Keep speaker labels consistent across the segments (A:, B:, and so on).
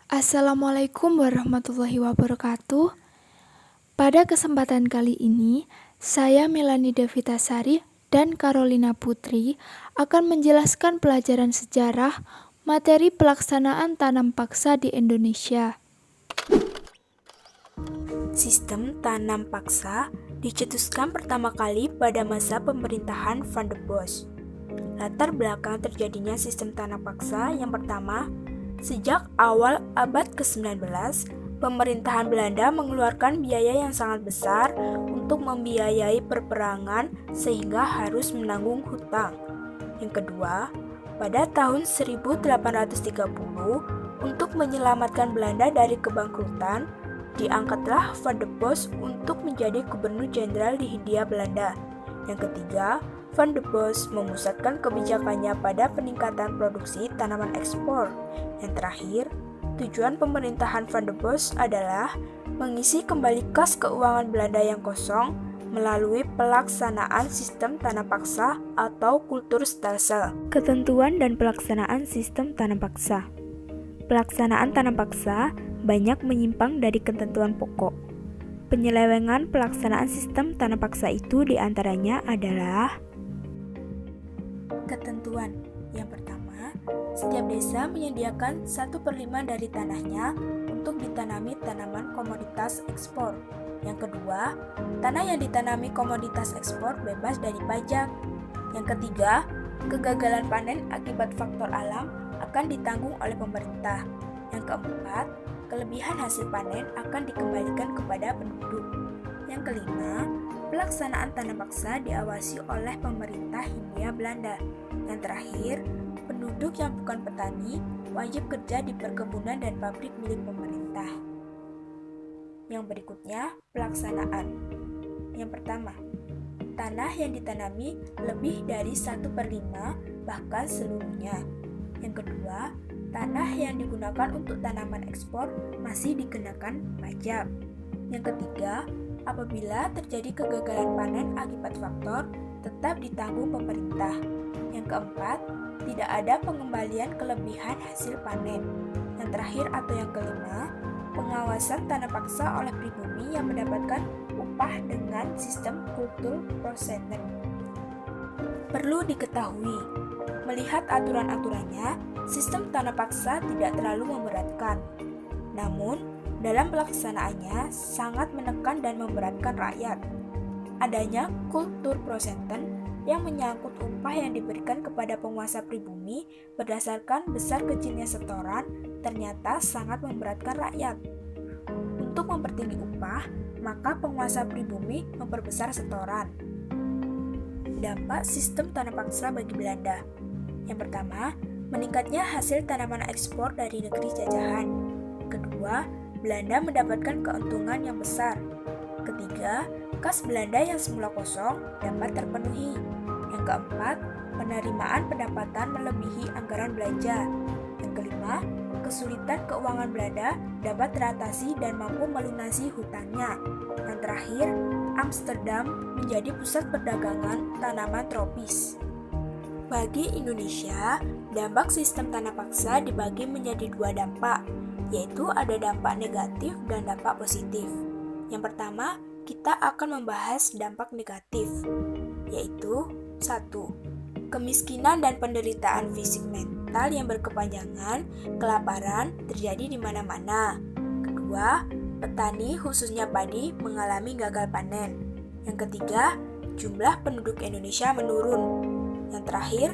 A: Assalamualaikum warahmatullahi wabarakatuh. Pada kesempatan kali ini, saya Melanie Devitasari dan Carolina Putri akan menjelaskan pelajaran sejarah materi pelaksanaan tanam paksa di Indonesia.
B: Sistem tanam paksa dicetuskan pertama kali pada masa pemerintahan Van der Bos. Latar belakang terjadinya sistem tanam paksa yang pertama, sejak awal abad ke-19, pemerintahan Belanda mengeluarkan biaya yang sangat besar untuk membiayai perperangan sehingga harus menanggung hutang. Yang kedua, pada tahun 1830, untuk menyelamatkan Belanda dari kebangkrutan, diangkatlah Van der Bos untuk menjadi gubernur jenderal di Hindia Belanda. Yang ketiga, Van der Bos memusatkan kebijakannya pada peningkatan produksi tanaman ekspor. Yang terakhir, tujuan pemerintahan Van der Bos adalah mengisi kembali kas keuangan Belanda yang kosong melalui pelaksanaan sistem tanam paksa atau kulturstelsel. Ketentuan dan pelaksanaan sistem tanam paksa. Pelaksanaan tanam paksa banyak menyimpang dari ketentuan pokok. Penyelewengan pelaksanaan sistem tanam paksa itu diantaranya adalah ketentuan. Yang pertama, setiap desa menyediakan 1/5 dari tanahnya untuk ditanami tanaman komoditas ekspor. Yang kedua, tanah yang ditanami komoditas ekspor bebas dari pajak. Yang ketiga, kegagalan panen akibat faktor alam akan ditanggung oleh pemerintah. Yang keempat, kelebihan hasil panen akan dikembalikan kepada penduduk. Yang kelima, pelaksanaan tanam paksa diawasi oleh pemerintah Hindia Belanda. Yang terakhir, penduduk yang bukan petani wajib kerja di perkebunan dan pabrik milik pemerintah. Yang berikutnya, pelaksanaan. Yang pertama, tanah yang ditanami lebih dari 1/5 bahkan seluruhnya. Yang kedua, tanah yang digunakan untuk tanaman ekspor masih dikenakan pajak. Yang ketiga, apabila terjadi kegagalan panen akibat faktor, tetap ditanggung pemerintah. Yang keempat, tidak ada pengembalian kelebihan hasil panen. Yang terakhir atau yang kelima, pengawasan tanam paksa oleh pribumi yang mendapatkan upah dengan sistem kultur prosenten. Perlu diketahui, melihat aturan-aturannya, sistem tanam paksa tidak terlalu memberatkan. Namun, dalam pelaksanaannya sangat menekan dan memberatkan rakyat. Adanya kultur prosenten yang menyangkut upah yang diberikan kepada penguasa pribumi berdasarkan besar kecilnya setoran ternyata sangat memberatkan rakyat. Untuk mempertinggi upah, maka penguasa pribumi memperbesar setoran. Dampak sistem tanam paksa bagi Belanda. Yang pertama, meningkatnya hasil tanaman ekspor dari negeri jajahan. Kedua, Belanda mendapatkan keuntungan yang besar. Ketiga, kas Belanda yang semula kosong dapat terpenuhi. Yang keempat, penerimaan pendapatan melebihi anggaran belanja. Yang kelima, kesulitan keuangan Belanda dapat teratasi dan mampu melunasi hutangnya. Yang terakhir, Amsterdam menjadi pusat perdagangan tanaman tropis. Bagi Indonesia, dampak sistem tanam paksa dibagi menjadi dua dampak, yaitu ada dampak negatif dan dampak positif. Yang pertama, kita akan membahas dampak negatif, yaitu 1. Kemiskinan dan penderitaan fisik mental yang berkepanjangan, kelaparan terjadi di mana-mana. Kedua, petani khususnya padi mengalami gagal panen. Yang ketiga, jumlah penduduk Indonesia menurun. Yang terakhir,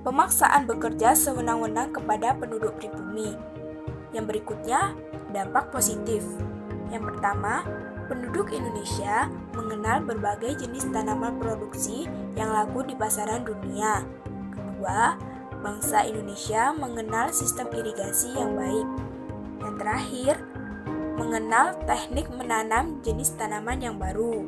B: pemaksaan bekerja sewenang-wenang kepada penduduk pribumi. Yang berikutnya, dampak positif. Yang pertama, penduduk Indonesia mengenal berbagai jenis tanaman produksi yang laku di pasaran dunia. Kedua, bangsa Indonesia mengenal sistem irigasi yang baik. Yang terakhir, mengenal teknik menanam jenis tanaman yang baru.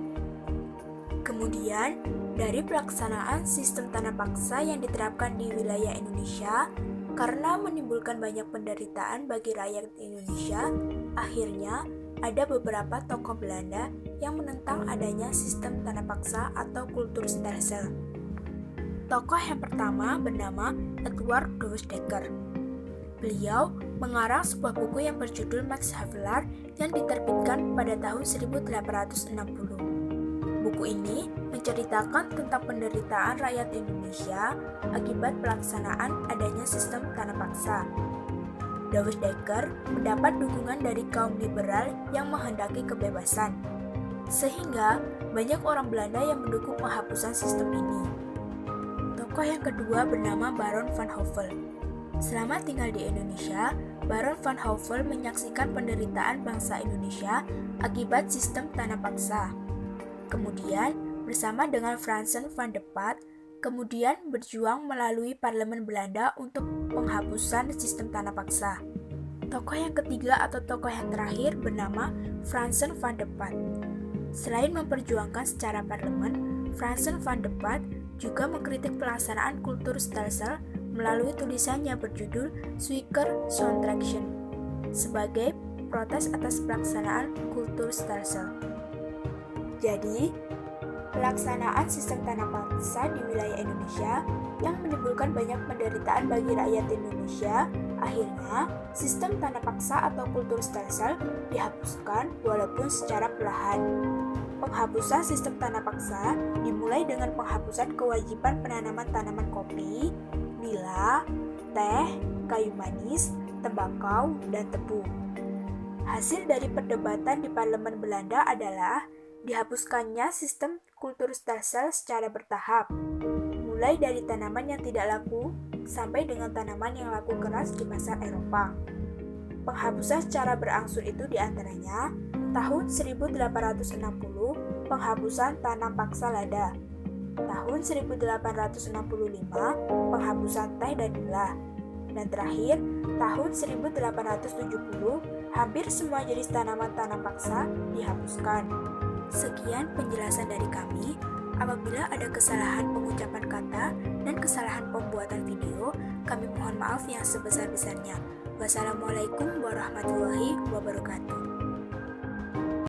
B: Kemudian, dari pelaksanaan sistem tanam paksa yang diterapkan di wilayah Indonesia, karena menimbulkan banyak penderitaan bagi rakyat Indonesia, akhirnya ada beberapa tokoh Belanda yang menentang adanya sistem tanam paksa atau kulturstelsel. Tokoh yang pertama bernama Edward Douwes Dekker. Beliau mengarang sebuah buku yang berjudul Max Havelaar yang diterbitkan pada tahun 1860. Buku ini menceritakan tentang penderitaan rakyat Indonesia akibat pelaksanaan adanya sistem tanah paksa. Dawes Dekker mendapat dukungan dari kaum liberal yang menghendaki kebebasan, sehingga banyak orang Belanda yang mendukung penghapusan sistem ini. Tokoh yang kedua bernama Baron van Houvel. Selama tinggal di Indonesia, Baron van Houvel menyaksikan penderitaan bangsa Indonesia akibat sistem tanah paksa. Kemudian, bersama dengan Fransen van de Paat, kemudian berjuang melalui parlemen Belanda untuk penghapusan sistem tanah paksa. Tokoh yang ketiga atau tokoh yang terakhir bernama Fransen van de Paat. Selain memperjuangkan secara parlemen, Fransen van de Paat juga mengkritik pelaksanaan kulturstelsel melalui tulisannya berjudul Zwicker Zontrechten sebagai protes atas pelaksanaan kulturstelsel. Jadi, pelaksanaan sistem tanah paksa di wilayah Indonesia yang menimbulkan banyak penderitaan bagi rakyat Indonesia, akhirnya sistem tanah paksa atau kulturstelsel dihapuskan walaupun secara perlahan. Penghapusan sistem tanah paksa dimulai dengan penghapusan kewajiban penanaman tanaman kopi, nila, teh, kayu manis, tembakau, dan tebu. Hasil dari perdebatan di parlemen Belanda adalah dihapuskannya sistem kulturstelsel secara bertahap, mulai dari tanaman yang tidak laku sampai dengan tanaman yang laku keras di pasar Eropa. Penghapusan secara berangsur itu diantaranya tahun 1860 penghapusan tanam paksa lada, tahun 1865 penghapusan teh dan nila, dan terakhir tahun 1870 hampir semua jenis tanaman tanam paksa dihapuskan. Sekian penjelasan dari kami. Apabila ada kesalahan pengucapan kata dan kesalahan pembuatan video, kami mohon maaf yang sebesar-besarnya. Wassalamualaikum warahmatullahi wabarakatuh.